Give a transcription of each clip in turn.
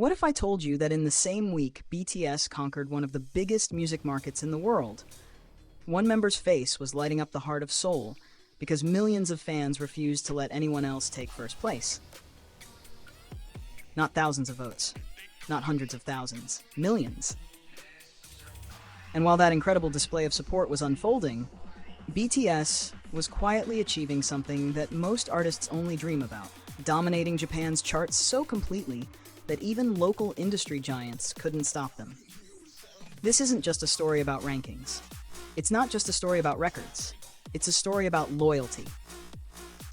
What if I told you that in the same week, BTS conquered one of the biggest music markets in the world? One member's face was lighting up the heart of Seoul because millions of fans refused to let anyone else take first place. Not thousands of votes, not hundreds of thousands, millions. And while that incredible display of support was unfolding, BTS was quietly achieving something that most artists only dream about, dominating Japan's charts so completely that even local industry giants couldn't stop them. This isn't just a story about rankings. It's not just a story about records. It's a story about loyalty,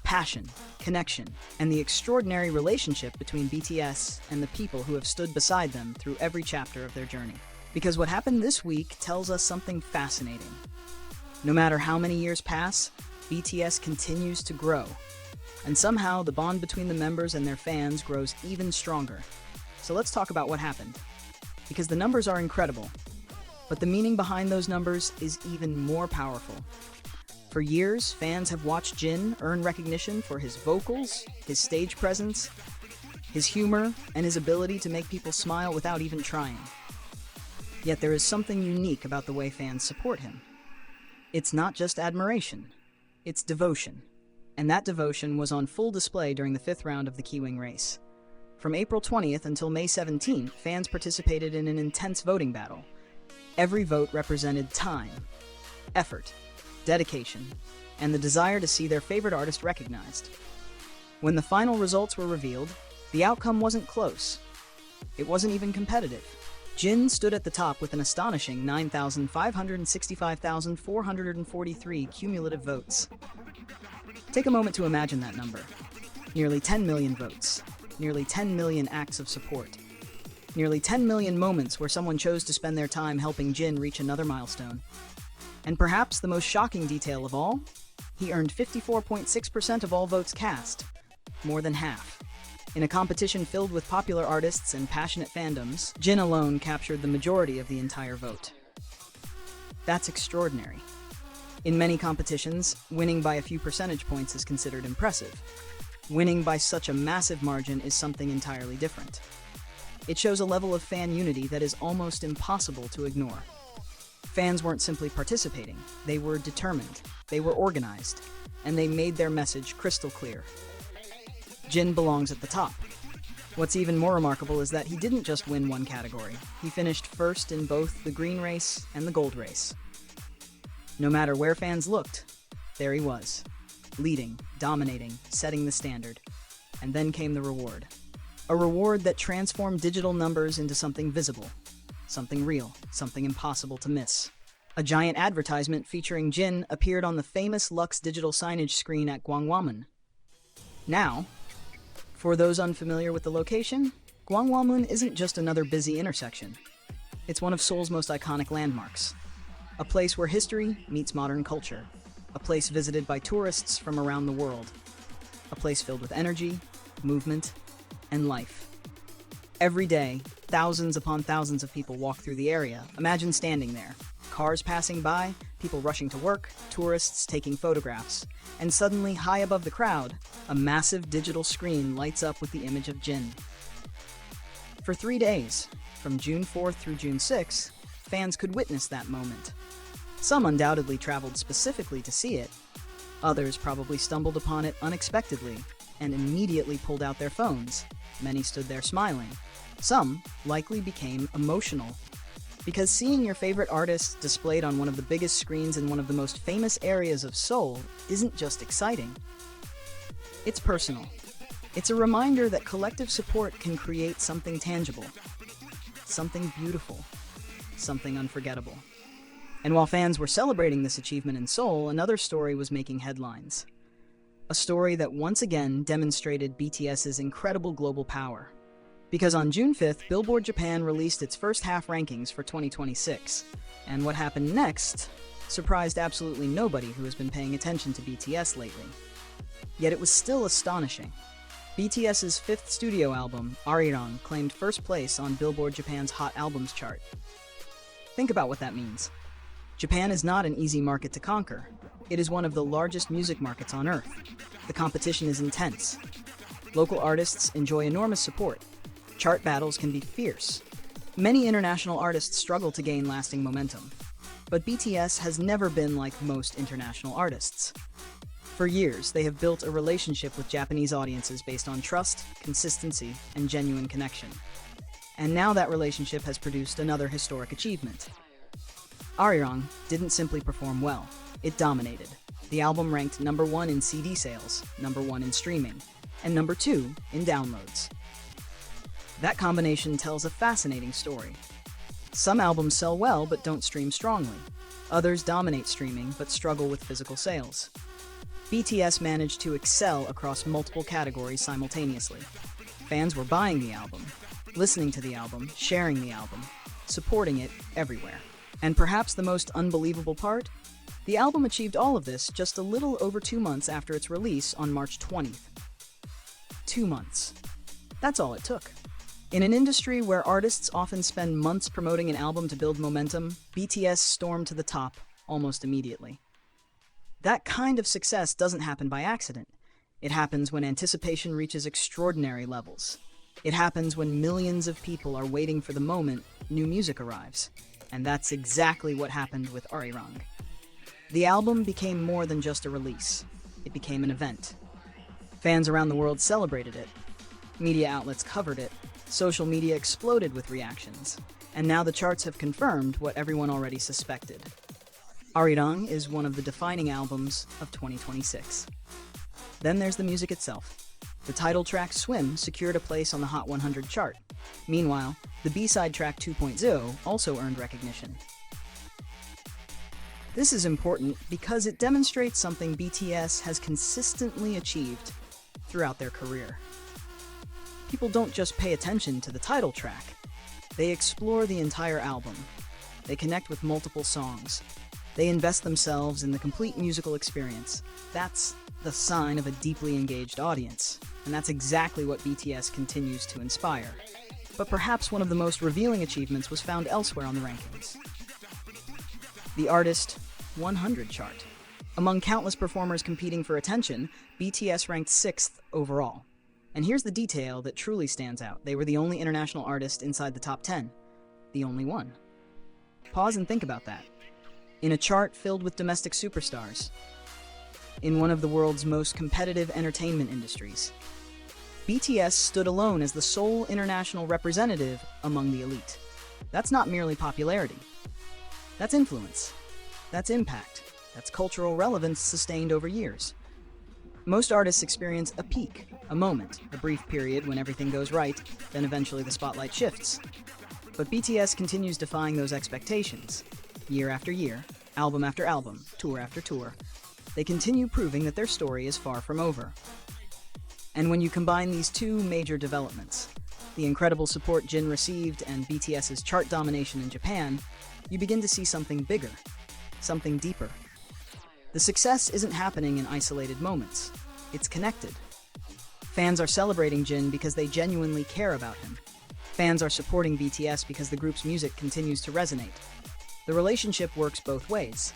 passion, connection, and the extraordinary relationship between BTS and the people who have stood beside them through every chapter of their journey. Because what happened this week tells us something fascinating. No matter how many years pass, BTS continues to grow. And somehow the bond between the members and their fans grows even stronger. So let's talk about what happened. Because the numbers are incredible, but the meaning behind those numbers is even more powerful. For years, fans have watched Jin earn recognition for his vocals, his stage presence, his humor, and his ability to make people smile without even trying. Yet there is something unique about the way fans support him. It's not just admiration, it's devotion. And that devotion was on full display during the 5th round of the Keywing Race. From April 20th until May 17th, fans participated in an intense voting battle. Every vote represented time, effort, dedication, and the desire to see their favorite artist recognized. When the final results were revealed, the outcome wasn't close. It wasn't even competitive. Jin stood at the top with an astonishing 9,565,443 cumulative votes. Take a moment to imagine that number. Nearly 10 million votes. Nearly 10 million acts of support. Nearly 10 million moments where someone chose to spend their time helping Jin reach another milestone. And perhaps the most shocking detail of all, he earned 54.6% of all votes cast, more than half. In a competition filled with popular artists and passionate fandoms, Jin alone captured the majority of the entire vote. That's extraordinary. In many competitions, winning by a few percentage points is considered impressive. Winning by such a massive margin is something entirely different. It shows a level of fan unity that is almost impossible to ignore. Fans weren't simply participating, they were determined, they were organized, and they made their message crystal clear. Jin belongs at the top. What's even more remarkable is that he didn't just win one category, he finished first in both the green race and the gold race. No matter where fans looked, there he was, leading, dominating, setting the standard. And then came the reward. A reward that transformed digital numbers into something visible, something real, something impossible to miss. A giant advertisement featuring Jin appeared on the famous Lux digital signage screen at 광화문. Now, for those unfamiliar with the location, 광화문 isn't just another busy intersection. It's one of Seoul's most iconic landmarks. A place where history meets modern culture. A place visited by tourists from around the world. A place filled with energy, movement, and life. Every day, thousands upon thousands of people walk through the area. Imagine standing there. Cars passing by, people rushing to work, tourists taking photographs. And suddenly, high above the crowd, a massive digital screen lights up with the image of Jin. For 3 days, from June 4th through June 6th, fans could witness that moment. Some undoubtedly traveled specifically to see it. Others probably stumbled upon it unexpectedly and immediately pulled out their phones. Many stood there smiling. Some likely became emotional. Because seeing your favorite artist displayed on one of the biggest screens in one of the most famous areas of Seoul isn't just exciting. It's personal. It's a reminder that collective support can create something tangible, something beautiful, something unforgettable. And while fans were celebrating this achievement in Seoul, another story was making headlines. A story that once again demonstrated BTS's incredible global power. Because on June 5th, Billboard Japan released its first half rankings for 2026. And what happened next surprised absolutely nobody who has been paying attention to BTS lately. Yet it was still astonishing. BTS's 5th studio album, ARIRANG, claimed first place on Billboard Japan's Hot Albums chart. Think about what that means. Japan is not an easy market to conquer. It is one of the largest music markets on Earth. The competition is intense. Local artists enjoy enormous support, Chart battles can be fierce. Many international artists struggle to gain lasting momentum. But BTS has never been like most international artists. For years, they have built a relationship with Japanese audiences based on trust, consistency, and genuine connection. And now that relationship has produced another historic achievement. ARIRANG didn't simply perform well, it dominated. The album ranked #1 in CD sales, #1 in streaming, and #2 in downloads. That combination tells a fascinating story. Some albums sell well but don't stream strongly. Others dominate streaming but struggle with physical sales. BTS managed to excel across multiple categories simultaneously. Fans were buying the album, listening to the album, sharing the album, supporting it everywhere. And perhaps the most unbelievable part? The album achieved all of this just a little over 2 months after its release on March 20th. 2 months. That's all it took. In an industry where artists often spend months promoting an album to build momentum, BTS stormed to the top almost immediately. That kind of success doesn't happen by accident. It happens when anticipation reaches extraordinary levels. It happens when millions of people are waiting for the moment new music arrives. And that's exactly what happened with ARIRANG. The album became more than just a release. It became an event. Fans around the world celebrated it. Media outlets covered it. Social media exploded with reactions. And now the charts have confirmed what everyone already suspected. ARIRANG is one of the defining albums of 2026. Then there's the music itself. The title track Swim secured a place on the Hot 100 chart. Meanwhile, the B-side track 2.0 also earned recognition. This is important because it demonstrates something BTS has consistently achieved throughout their career. People don't just pay attention to the title track. They explore the entire album. They connect with multiple songs. They invest themselves in the complete musical experience. That's the sign of a deeply engaged audience. And that's exactly what BTS continues to inspire. But perhaps one of the most revealing achievements was found elsewhere on the rankings. The Artist 100 chart. Among countless performers competing for attention, BTS ranked 6th overall. And here's the detail that truly stands out. They were the only international artist inside the top 10. The only one. Pause and think about that. In a chart filled with domestic superstars. In one of the world's most competitive entertainment industries. BTS stood alone as the sole international representative among the elite. That's not merely popularity. That's influence. That's impact. That's cultural relevance sustained over years. Most artists experience a peak, a moment, a brief period when everything goes right, then eventually the spotlight shifts. But BTS continues defying those expectations. Year after year, album after album, tour after tour, they continue proving that their story is far from over. And when you combine these two major developments, the incredible support Jin received and BTS's chart domination in Japan, you begin to see something bigger, something deeper. The success isn't happening in isolated moments. It's connected. Fans are celebrating Jin because they genuinely care about him. Fans are supporting BTS because the group's music continues to resonate. The relationship works both ways.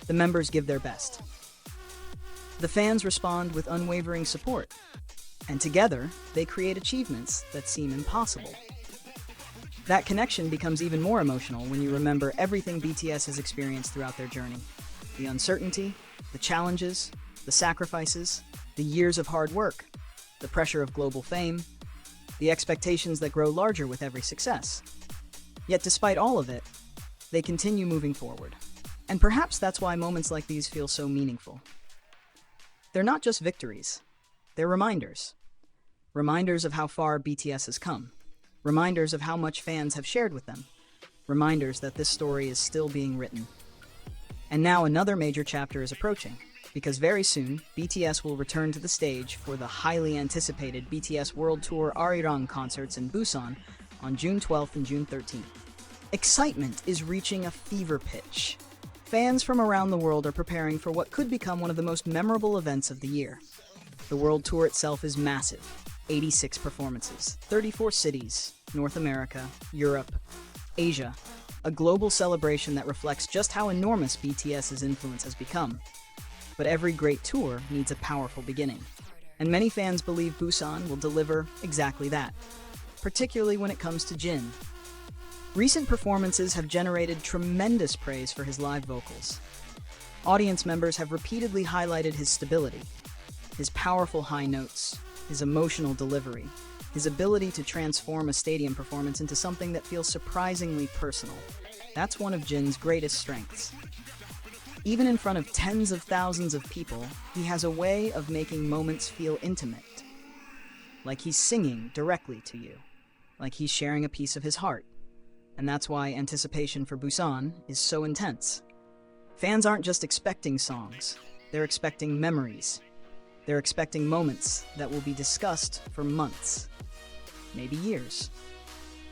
The members give their best. The fans respond with unwavering support. And together, they create achievements that seem impossible. That connection becomes even more emotional when you remember everything BTS has experienced throughout their journey. The uncertainty, the challenges, the sacrifices, the years of hard work, the pressure of global fame, the expectations that grow larger with every success. Yet despite all of it, they continue moving forward. And perhaps that's why moments like these feel so meaningful. They're not just victories. They're reminders. Reminders of how far BTS has come. Reminders of how much fans have shared with them. Reminders that this story is still being written. And now another major chapter is approaching, because very soon, BTS will return to the stage for the highly anticipated BTS World Tour ARIRANG concerts in Busan on June 12th and June 13th. Excitement is reaching a fever pitch. Fans from around the world are preparing for what could become one of the most memorable events of the year. The World Tour itself is massive. 86 performances, 34 cities, North America, Europe, Asia. A global celebration that reflects just how enormous BTS's influence has become. But every great tour needs a powerful beginning. And many fans believe Busan will deliver exactly that. particularly when it comes to Jin. Recent performances have generated tremendous praise for his live vocals. Audience members have repeatedly highlighted his stability, his powerful high notes, his emotional delivery, his ability to transform a stadium performance into something that feels surprisingly personal. That's one of Jin's greatest strengths. Even in front of tens of thousands of people, he has a way of making moments feel intimate. Like he's singing directly to you. Like he's sharing a piece of his heart. And that's why anticipation for Busan is so intense. Fans aren't just expecting songs, they're expecting memories. They're expecting moments that will be discussed for months, maybe years.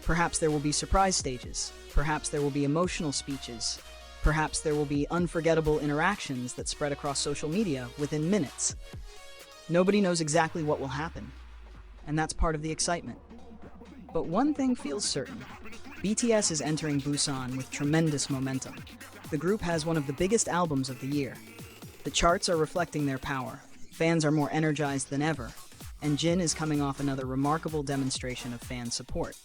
Perhaps there will be surprise stages. Perhaps there will be emotional speeches. Perhaps there will be unforgettable interactions that spread across social media within minutes. Nobody knows exactly what will happen, and that's part of the excitement. But one thing feels certain. BTS is entering Busan with tremendous momentum. The group has one of the biggest albums of the year. The charts are reflecting their power. Fans are more energized than ever, and Jin is coming off another remarkable demonstration of fan support.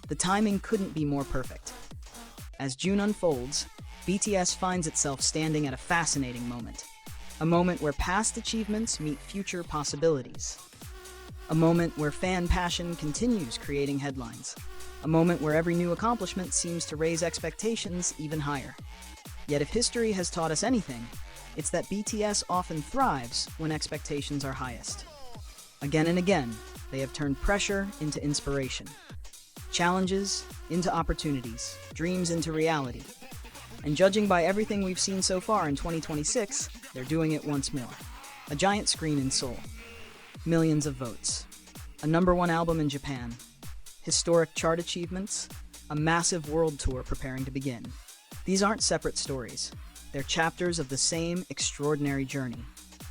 The timing couldn't be more perfect. As June unfolds, BTS finds itself standing at a fascinating moment. A moment where past achievements meet future possibilities. A moment where fan passion continues creating headlines. A moment where every new accomplishment seems to raise expectations even higher. Yet if history has taught us anything, it's that BTS often thrives when expectations are highest. Again and again, they have turned pressure into inspiration. Challenges into opportunities, dreams into reality. And judging by everything we've seen so far in 2026, they're doing it once more. A giant screen in Seoul. Millions of votes. A #1 album in Japan. Historic chart achievements. A massive world tour preparing to begin. These aren't separate stories. They're chapters of the same extraordinary journey.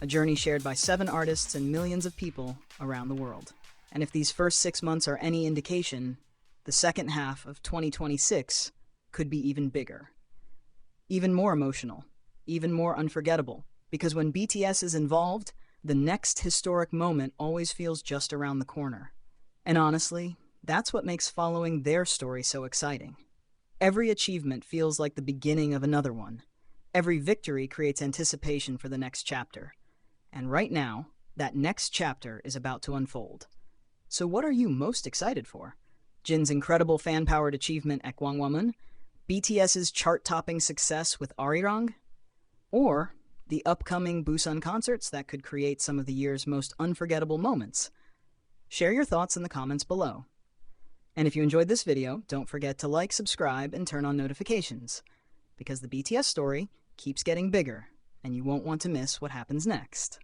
A journey shared by 7 artists and millions of people around the world. And if these first 6 months are any indication, the second half of 2026 could be even bigger. Even more emotional, even more unforgettable, because when BTS is involved, the next historic moment always feels just around the corner. And honestly, that's what makes following their story so exciting. Every achievement feels like the beginning of another one. Every victory creates anticipation for the next chapter. And right now, that next chapter is about to unfold. So what are you most excited for? Jin's incredible fan-powered achievement at 광화문? BTS's chart-topping success with ARIRANG? Or the upcoming Busan concerts that could create some of the year's most unforgettable moments? Share your thoughts in the comments below. And if you enjoyed this video, don't forget to like, subscribe, and turn on notifications, because the BTS story keeps getting bigger, and you won't want to miss what happens next.